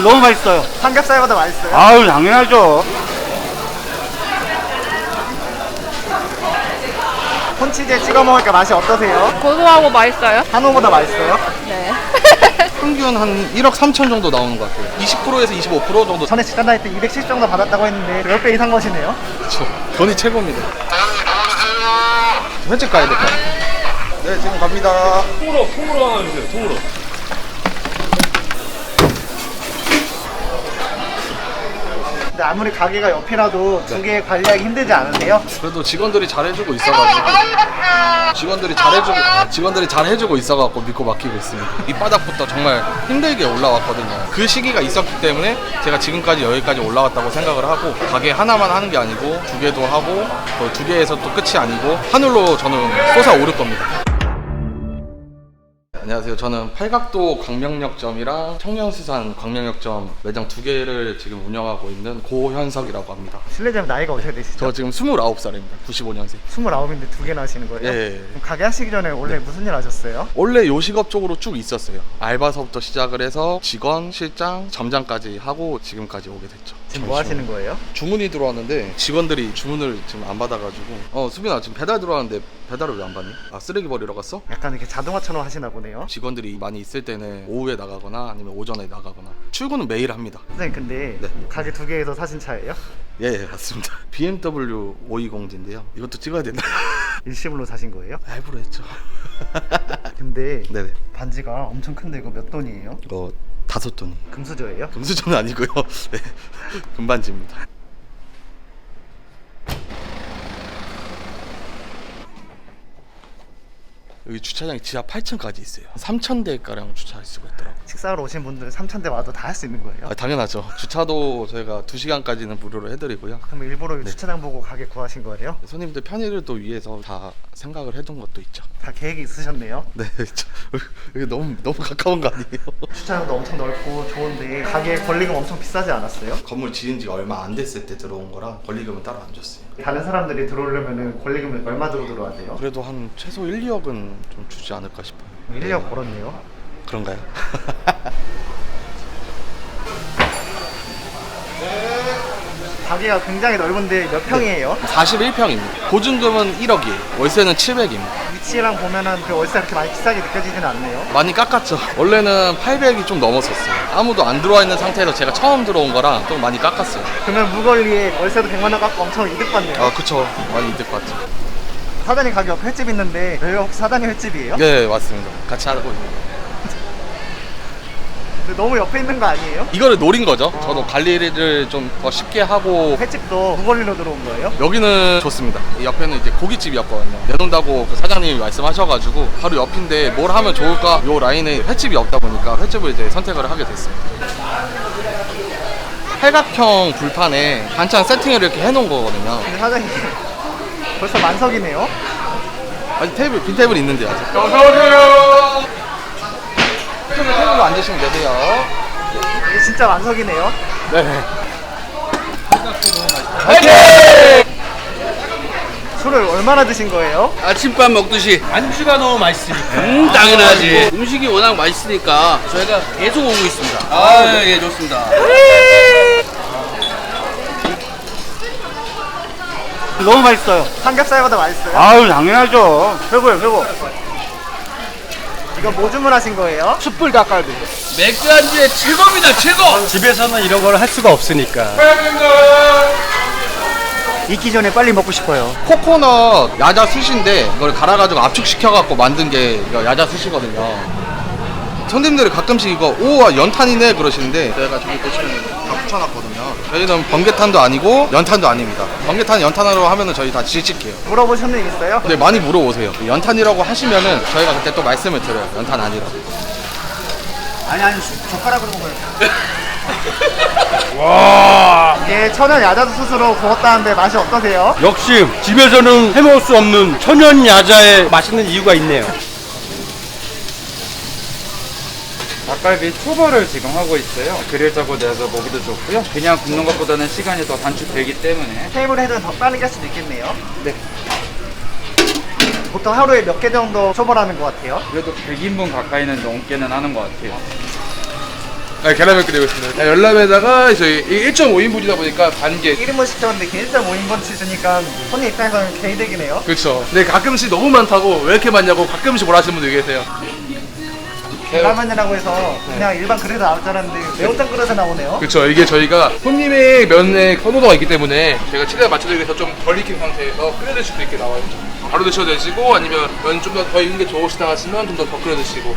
너무 맛있어요. 삼겹살보다 맛있어요? 아유, 당연하죠. 콘치즈에 찍어 먹으니까 맛이 어떠세요? 고소하고 맛있어요? 한우보다 맛있어요? 네. 평균 한 1억 3천 정도 나오는 것 같아요. 20%에서 25% 정도. 전에 직장 다닐 때 270 정도 받았다고 했는데 10배 이상 거시네요? 그렇죠. 돈이 최고입니다. 횟집 가야 될까요? 네, 지금 갑니다. 통으로 하나 주세요. 통으로. 근데 아무리 가게가 옆이라도 두 개 관리하기 힘들지 않으세요? 그래도 직원들이 잘해주고 있어가지고 직원들이 잘해주고 있어갖고 믿고 맡기고 있습니다. 밑바닥부터 정말 힘들게 올라왔거든요. 그 시기가 있었기 때문에 제가 지금까지 여기까지 올라왔다고 생각을 하고, 가게 하나만 하는 게 아니고 두 개도 하고, 또 두 개에서 또 끝이 아니고 하늘로 저는 솟아오를 겁니다. 안녕하세요. 저는 팔각도 광명역점이랑 청년수산 광명역점 매장 두 개를 지금 운영하고 있는 고현석이라고 합니다. 실례자면 나이가 어떻게 되시죠? 저 지금 29살입니다. 95년생. 29인데 두 개나 하시는 거예요? 예. 그럼 가게 하시기 전에 원래 무슨 일 하셨어요? 원래 요식업 쪽으로 쭉 있었어요. 알바서부터 시작을 해서 직원, 실장, 점장까지 하고 지금까지 오게 됐죠. 지금 뭐 하시는 거예요? 주문이 들어왔는데 직원들이 주문을 지금 안 받아가지고 수빈아 지금 배달 들어왔는데 배달을 왜 안 받니? 아, 쓰레기 버리러 갔어? 약간 이렇게 자동화처럼 하시나 보네요. 직원들이 많이 있을 때는 오후에 나가거나 아니면 오전에 나가거나, 출근은 매일 합니다. 선생님 근데 네. 가게 두 개에서 사신 차예요? 예, 맞습니다. BMW 520G인데요. 이것도 찍어야 되나? 일시불로 사신 거예요? 할부로 했죠. 근데 네네. 반지가 엄청 큰데 이거 몇 돈이에요? 5돈이. 금수저예요? 금수저는 아니고요. 네. 금반지입니다. 여기 주차장이 지하 8층까지 있어요. 3,000대가량 주차할 수가 있더라고요. 식사하러 오신 분들 3,000대 와도 다 할 수 있는 거예요? 아, 당연하죠. 주차도 저희가 2시간까지는 무료로 해드리고요. 그럼 일부러 주차장 보고 가게 구하신 거예요? 손님들 편의를 또 위해서 다 생각을 해둔 것도 있죠. 다 계획이 있으셨네요? 네, 여기 너무 가까운 거 아니에요? 주차장도 엄청 넓고 좋은데 가게 권리금 엄청 비싸지 않았어요? 건물 지은 지가 얼마 안 됐을 때 들어온 거라 권리금은 따로 안 줬어요. 다른 사람들이 들어오려면 권리금을 얼마 들어 들어야 돼요? 그래도 한 최소 1, 2억은 좀 주지 않을까 싶어요. 1억 벌었네요. 그런가요? 가게가 굉장히 넓은데 몇 평이에요? 41평입니다. 보증금은 1억이에요. 월세는 700입니다. 위치랑 보면은 그 월세가 그렇게 많이 비싸게 느껴지지는 않네요. 많이 깎았죠. 원래는 800이 좀 넘었었어요. 아무도 안 들어와 있는 상태에서 제가 처음 들어온 거라 좀 많이 깎았어요. 그러면 무권리에 월세도 100만 원 깎고 엄청 이득 받네요. 아, 그쵸. 많이 이득 봤죠. 사장님 가게 옆에 횟집 있는데 여기가 혹시 사장님 횟집이에요? 네, 맞습니다. 같이 하고 있는. 근데 너무 옆에 있는 거 아니에요? 이거를 노린 거죠. 저도 관리를 좀 더 쉽게 하고. 횟집도 무권리로 들어온 거예요? 여기는 좋습니다. 이 옆에는 이제 고깃집이었거든요. 내놓는다고 그 사장님이 말씀하셔가지고 바로 옆인데 뭘 하면 좋을까? 요 라인에 횟집이 없다 보니까 횟집을 이제 선택을 하게 됐습니다. 팔각형 불판에 반찬 세팅을 이렇게 해놓은 거거든요. 근데 사장님 벌써 만석이네요? 아직 테이블, 빈 테이블 있는데 아직. 어서오세요! 테이블로 앉으시면 되세요. 이게 진짜 만석이네요? 네. 술을 얼마나 드신 거예요? 아침밥 먹듯이. 안주가 너무 맛있으니까. 당연하지. 음식이 워낙 맛있으니까 저희가 계속 오고 있습니다. 예, 좋습니다. 너무 맛있어요. 삼겹살보다 맛있어요? 아유, 당연하죠. 최고예요, 최고. 이거 뭐 주문하신 거예요? 숯불 닭갈비. 맥주 안주의 최고입니다, 최고! 집에서는 이런 걸 할 수가 없으니까. 익기 전에 빨리 먹고 싶어요. 코코넛 야자 숯인데 이걸 갈아가지고 압축시켜갖고 만든 게 이거 야자 숯이거든요. 손님들이 가끔씩 이거 우와 연탄이네 그러시는데 저희가 저기 보시면 다 붙여놨거든요. 저희는 번개탄도 아니고 연탄도 아닙니다. 번개탄 연탄으로 하면은 저희 다 질직해요. 물어보신 분 있어요? 근데 많이 물어보세요. 연탄이라고 하시면은 저희가 그때 또 말씀을 드려요. 연탄 아니라고. 아니 젓가락으로 먹어요. 와, 이게 천연 야자수 숯으로 구웠다는데 맛이 어떠세요? 역시 집에서는 해먹을 수 없는 천연 야자의 맛있는 이유가 있네요. 닭갈비 초벌을 지금 하고 있어요. 그릴자고 내서 먹기도 좋고요. 그냥 굽는 것보다는 시간이 더 단축되기 때문에. 테이블 헤드는 더 빠르게 할 수도 있겠네요. 네. 보통 하루에 몇 개 정도 초벌하는 것 같아요? 그래도 100인분 가까이는 넘게는 하는 것 같아요. 네, 계란면 끓이고 있습니다. 열라면에다가 저희 1.5인분이다 보니까 반개. 1인분 시켰는데 1.5인분 치즈니까 손님 입장에서는 개이득이네요. 그렇죠. 근데 가끔씩 너무 많다고 왜 이렇게 많냐고 가끔씩 뭐라 하시는 분들 계세요. 계란면이라고 해서 그냥 일반 그릇에 나올 줄 알았는데 매운탕 그릇에 나오네요. 그렇죠. 이게 저희가 손님의 면에 선호도가 있기 때문에 제가 최대한 맞춰드리기 위해서 좀 덜 익힌 상태에서 끓여 드실 수 있게 나와요. 바로 드셔도 되시고 아니면 면 좀 더 익은 게 좋으시다 하시면 좀 더 끓여 드시고.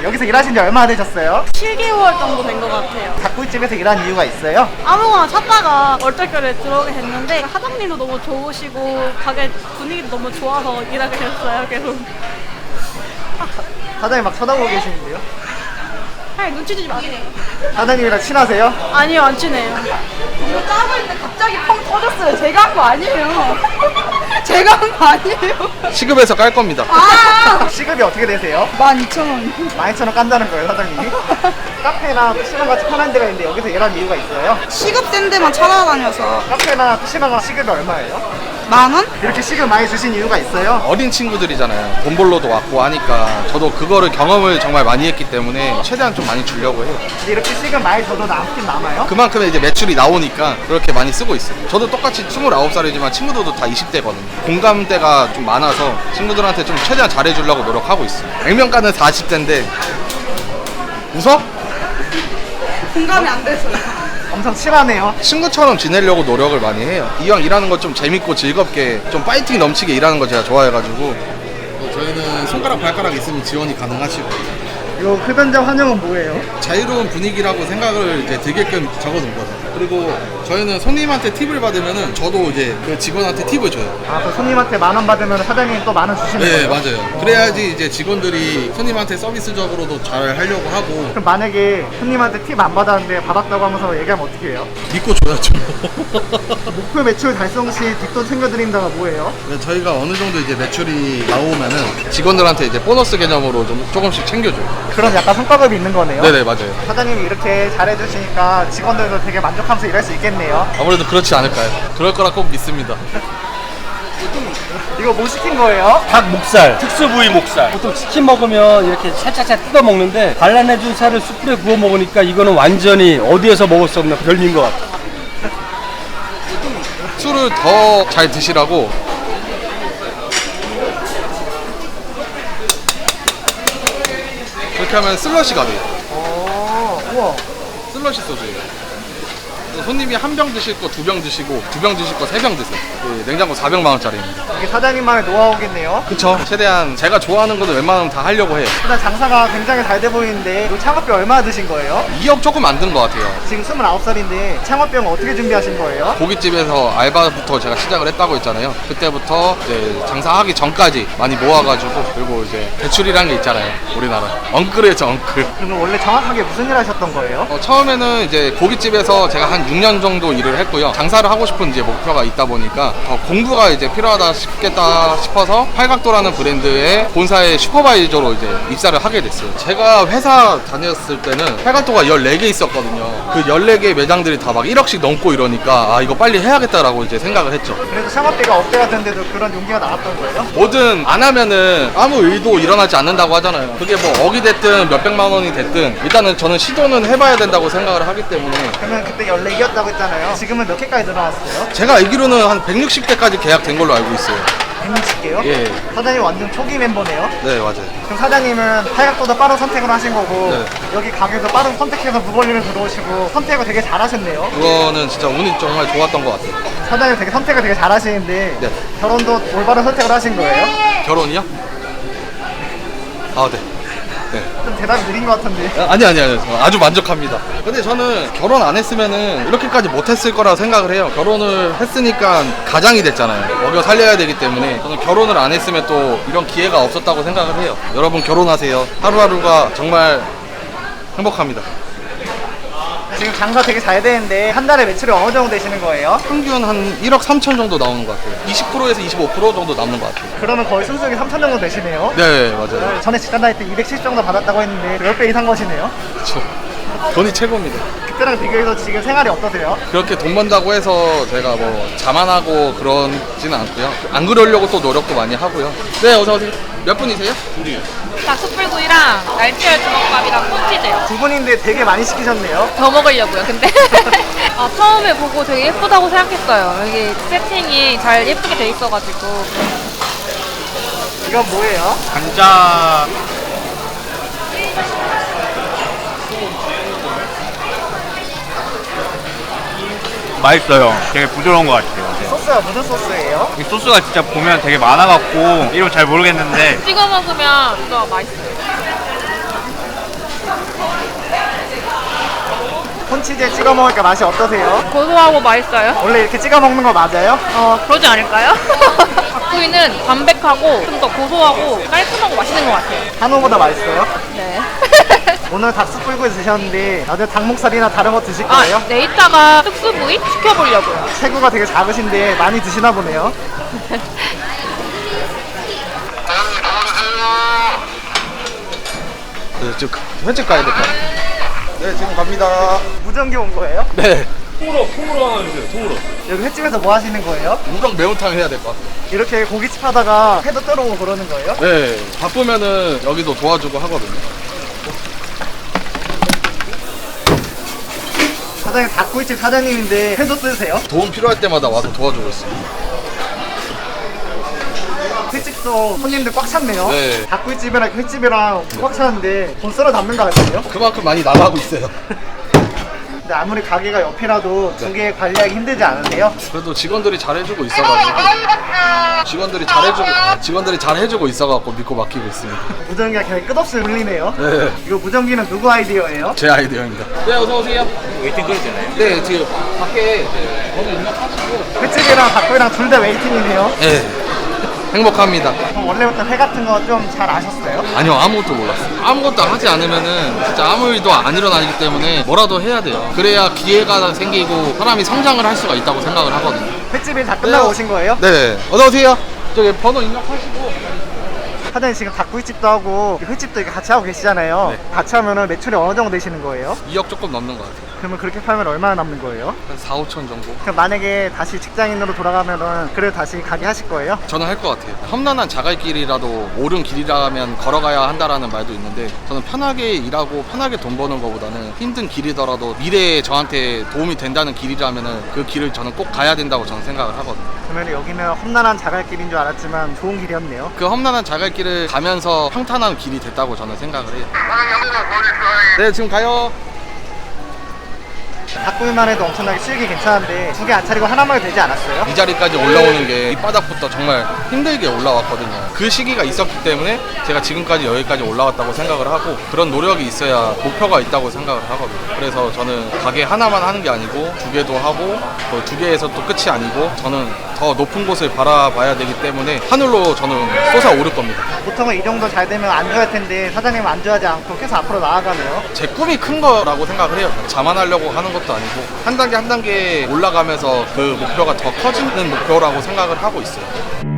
여기서 일하신 지 얼마나 되셨어요? 7개월 정도 된 것 같아요. 닭구이집에서 일한 이유가 있어요? 아무거나 찾다가 얼떨결에 들어오게 됐는데 사장님도 너무 좋으시고 가게 분위기도 너무 좋아서 일하게 됐어요. 계속. 사장님 막 쳐다보고 계시는데요? 아니 눈치 주지 마세요. 사장님이랑 친하세요? 아니요 안 친해요. 이거 짜고 있는데 갑자기 펑 터졌어요. 제가 한 거 아니에요. 제가 한 거 아니에요. 시급에서 깔 겁니다. 아 시급이 어떻게 되세요? 12,000원. 12,000원 깐다는 거예요, 사장님이? 카페나 PC방같이 편한 데가 있는데 여기서 일한 이유가 있어요? 시급 센 데만 찾아다녀서 카페나 PC방은 시급이 얼마예요? 10,000원? 이렇게 시급 많이 주신 이유가 있어요? 어린 친구들이잖아요. 돈 벌러도 왔고 하니까 저도 그거를 경험을 정말 많이 했기 때문에 최대한 좀 많이 주려고 해요. 근데 이렇게 시급 많이 줘도 남긴 남아요? 그만큼의 이제 매출이 나오니까 그렇게 많이 쓰고 있어요. 저도 똑같이 29살이지만 친구들도 다 20대거든요. 공감대가 좀 많아서 친구들한테 좀 최대한 잘해주려고 노력하고 있어요. 액면가는 40대인데 웃어? 공감이 안 됐어요. 엄청 친하네요. 친구처럼 지내려고 노력을 많이 해요. 이왕 일하는 거 좀 재밌고 즐겁게 좀 파이팅 넘치게 일하는 거 제가 좋아해가지고 저희는 손가락 발가락 있으면 지원이 가능하시고 이 흡연자 환영은 뭐예요? 자유로운 분위기라고 생각을 이제 들게끔 적어놓은 거죠. 그리고 저희는 손님한테 팁을 받으면은 저도 이제 그 직원한테 팁을 줘요. 아, 그 손님한테 10,000원 받으면 사장님이 또 10,000원 주시는 네, 거예요? 맞아요. 그래야지 이제 직원들이 손님한테 서비스적으로도 잘 하려고 하고 그럼 만약에 손님한테 팁 안 받았는데 받았다고 하면서 얘기하면 어떻게 해요? 믿고 줘야죠. 목표 매출 달성 시 뒷돈 챙겨드린다가 뭐예요? 저희가 어느 정도 이제 매출이 나오면은 직원들한테 이제 보너스 개념으로 좀 조금씩 챙겨줘요. 그런 약간 성과급이 있는 거네요? 네네, 맞아요. 사장님이 이렇게 잘해주시니까 직원들도 되게 만족하면서 일할 수 있겠네요. 아무래도 그렇지 않을까요? 그럴 거라 꼭 믿습니다. 이거 뭐 시킨 거예요? 닭 목살, 특수 부위 목살. 보통 치킨 먹으면 이렇게 살짝살 뜯어 먹는데 발라내준 살을 숯불에 구워 먹으니까 이거는 완전히 어디에서 먹을 수 없는 별미인 것 같아요. 술을 더 잘 드시라고 그렇게 하면 슬러시가 돼요. 우와. 슬러시 소주예요. 손님이 한 병 드실 거 2병 드시고 2병 드실 거 3병 드세요. 냉장고 400만 원짜리입니다. 이게 사장님만의 노하우겠네요. 그쵸. 최대한 제가 좋아하는 거는 웬만하면 다 하려고 해요. 일단 장사가 굉장히 잘 돼 보이는데 이 창업비 얼마나 드신 거예요? 2억 조금 안 든 것 같아요. 지금 29살인데 창업비는 어떻게 준비하신 거예요? 고깃집에서 알바부터 제가 시작을 했다고 했잖아요. 그때부터 이제 장사하기 전까지 많이 모아가지고 그리고 이제 대출이란 게 있잖아요. 우리나라 엉클이었죠, 엉클. 그러면 원래 정확하게 무슨 일 하셨던 거예요? 처음에는 이제 고깃집에서 제가 한 6년 정도 일을 했고요. 장사를 하고 싶은 이제 목표가 있다 보니까 공부가 이제 필요하다 싶어서 팔각도라는 브랜드의 본사의 슈퍼바이저로 이제 입사를 하게 됐어요. 제가 회사 다녔을 때는 팔각도가 14개 있었거든요. 그 14개 매장들이 다 막 1억씩 넘고 이러니까 아 이거 빨리 해야겠다라고 이제 생각을 했죠. 그래도 창업비가 억대가 됐는데도 그런 용기가 나왔던 거예요? 뭐든 안 하면은 아무 일도 일어나지 않는다고 하잖아요. 그게 뭐 억이 됐든 몇백만 원이 됐든 일단은 저는 시도는 해봐야 된다고 생각을 하기 때문에 그러면 그때 14개였다고 했잖아요. 지금은 몇 개까지 늘어났어요? 제가 알기로는 한 160대까지 계약된 걸로 알고 있어요. 160개요? 예. 사장님 완전 초기 멤버네요? 네, 맞아요. 그럼 사장님은 팔각도도 빠른 선택을 하신 거고 네. 여기 가게도 빠른 선택해서 무벌리를 들어오시고 선택을 되게 잘하셨네요. 그거는 진짜 운이 정말 좋았던 것 같아요. 사장님 되게 선택을 되게 잘하시는데 네. 결혼도 올바른 선택을 하신 거예요? 결혼이요? 아, 네. 네. 좀 대답이 느린 것 같은데. 아니 아주 만족합니다. 근데 저는 결혼 안 했으면은 이렇게까지 못했을 거라고 생각을 해요. 결혼을 했으니까 가장이 됐잖아요. 먹여 살려야 되기 때문에 저는 결혼을 안 했으면 또 이런 기회가 없었다고 생각을 해요. 여러분 결혼하세요. 하루하루가 정말 행복합니다. 지금 장사 되게 잘 되는데 한 달에 매출이 어느 정도 되시는 거예요? 평균 한 1억 3천 정도 나오는 것 같아요. 20%에서 25% 정도 남는 것 같아요. 그러면 거의 순수익이 3천 정도 되시네요. 네, 맞아요. 전에 직장 다닐 때 270 정도 받았다고 했는데 10배 이상 거시네요. 그렇죠. 돈이 최고입니다. 그때랑 비교해서 지금 생활이 어떠세요? 그렇게 돈 번다고 해서 제가 뭐 자만하고 그러지는 않고요. 안 그러려고 또 노력도 많이 하고요. 네, 어서 오세요. 몇 분이세요? 둘이요. 닭숯불구이랑 날치알 주먹밥이랑 콘치즈요. 두 분인데 되게 많이 시키셨네요. 더 먹으려고요, 근데. 처음에 보고 되게 예쁘다고 생각했어요. 여기 세팅이 잘 예쁘게 돼 있어가지고. 이건 뭐예요? 감자. 맛있어요. 되게 부드러운 것 같아요. 소스가 무슨 소스예요? 이 소스가 진짜 보면 되게 많아갖고 이름 잘 모르겠는데 찍어 먹으면 더 맛있어요. 콘치즈에 찍어 먹으니까 맛이 어떠세요? 고소하고 맛있어요. 원래 이렇게 찍어 먹는 거 맞아요? 그러지 않을까요? 닭구이는 담백하고 좀 더 고소하고 깔끔하고 맛있는 것 같아요. 한우보다 맛있어요? 네. 오늘 닭숯불구이 드셨는데 다들 닭목살이나 다른 거 드실 거예요? 네, 이따가 특수부위 시켜보려고요. 체구가 되게 작으신데 많이 드시나 보네요. 네, 지금 횟집 가야 될 것 같아요. 네, 지금 갑니다. 무전기 온 거예요? 네. 통으로 하나 주세요, 통으로. 여기 횟집에서 뭐 하시는 거예요? 우럭 매운탕 해야 될 것 같아요. 이렇게 고깃집 하다가 회도 떨어오고 그러는 거예요? 네. 바쁘면은 여기도 도와주고 하거든요. 사장님 닭구이집 사장님인데 회도 쓰세요? 도움 필요할 때마다 와서 도와주고 있어요. 횟집도 손님들 꽉 찼네요. 네. 닭구이집이랑 횟집이랑 꽉 찼는데 돈 쓸어 담는 거 같아요? 그만큼 많이 나가고 있어요. 근데 아무리 가게가 옆이라도 두 개 관리하기 힘들지 않으세요? 그래도 직원들이 잘해주고 있어가지고 직원들이 잘해주고 있어갖고 믿고 맡기고 있습니다. 무전기가 그냥 끝없이 울리네요. 네. 이거 무전기는 누구 아이디어예요? 제 아이디어입니다. 네, 어서 오세요. 웨이팅 거리잖아요. 네, 지금 밖에 번호 입력하시고. 횟집이랑 닭구이랑 둘 다 웨이팅이네요. 네. 행복합니다. 그럼 원래부터 회 같은 거 좀 잘 아셨어요? 아니요, 아무것도 몰랐어요. 아무것도 하지 않으면은 진짜 아무 일도 안 일어나기 때문에 뭐라도 해야 돼요. 그래야 기회가 생기고 사람이 성장을 할 수가 있다고 생각을 하거든요. 횟집이 다 끝나고 오신 거예요? 네, 어서 오세요. 저기 번호 입력하시고. 사장님 지금 닭구이집도 하고 횟집도 이렇게 같이 하고 계시잖아요. 같이 하면은 매출이 어느 정도 되시는 거예요? 2억 조금 넘는 것 같아요. 그러면 그렇게 팔면 얼마나 남는 거예요? 한 4, 5천 정도? 그럼 만약에 다시 직장인으로 돌아가면은 그래도 다시 가게 하실 거예요? 저는 할 것 같아요. 험난한 자갈길이라도 옳은 길이라면 걸어가야 한다라는 말도 있는데 저는 편하게 일하고 편하게 돈 버는 것보다는 힘든 길이더라도 미래에 저한테 도움이 된다는 길이라면은 그 길을 저는 꼭 가야 된다고 저는 생각을 하거든요. 그러면 여기는 험난한 자갈길인 줄 알았지만 좋은 길이었네요. 그 험난한 자갈길을 가면서 평탄한 길이 됐다고 저는 생각을 해요. 네, 지금 가요. 닭구이만 해도 엄청나게 수익이 괜찮은데 두 개 안 차리고 하나만 해도 되지 않았어요? 이 자리까지 올라오는 게 밑바닥부터 정말 힘들게 올라왔거든요. 그 시기가 있었기 때문에 제가 지금까지 여기까지 올라왔다고 생각을 하고 그런 노력이 있어야 목표가 있다고 생각을 하거든요. 그래서 저는 가게 하나만 하는 게 아니고 두 개도 하고 또 두 개에서 또 끝이 아니고 저는 더 높은 곳을 바라봐야 되기 때문에 하늘로 저는 솟아오를 겁니다. 보통은 이 정도 잘 되면 안주할 텐데 사장님은 안주하지 않고 계속 앞으로 나아가네요. 제 꿈이 큰 거라고 생각을 해요. 자만하려고 하는 것도 아니고 한 단계 한 단계 올라가면서 그 목표가 더 커지는 목표라고 생각을 하고 있어요.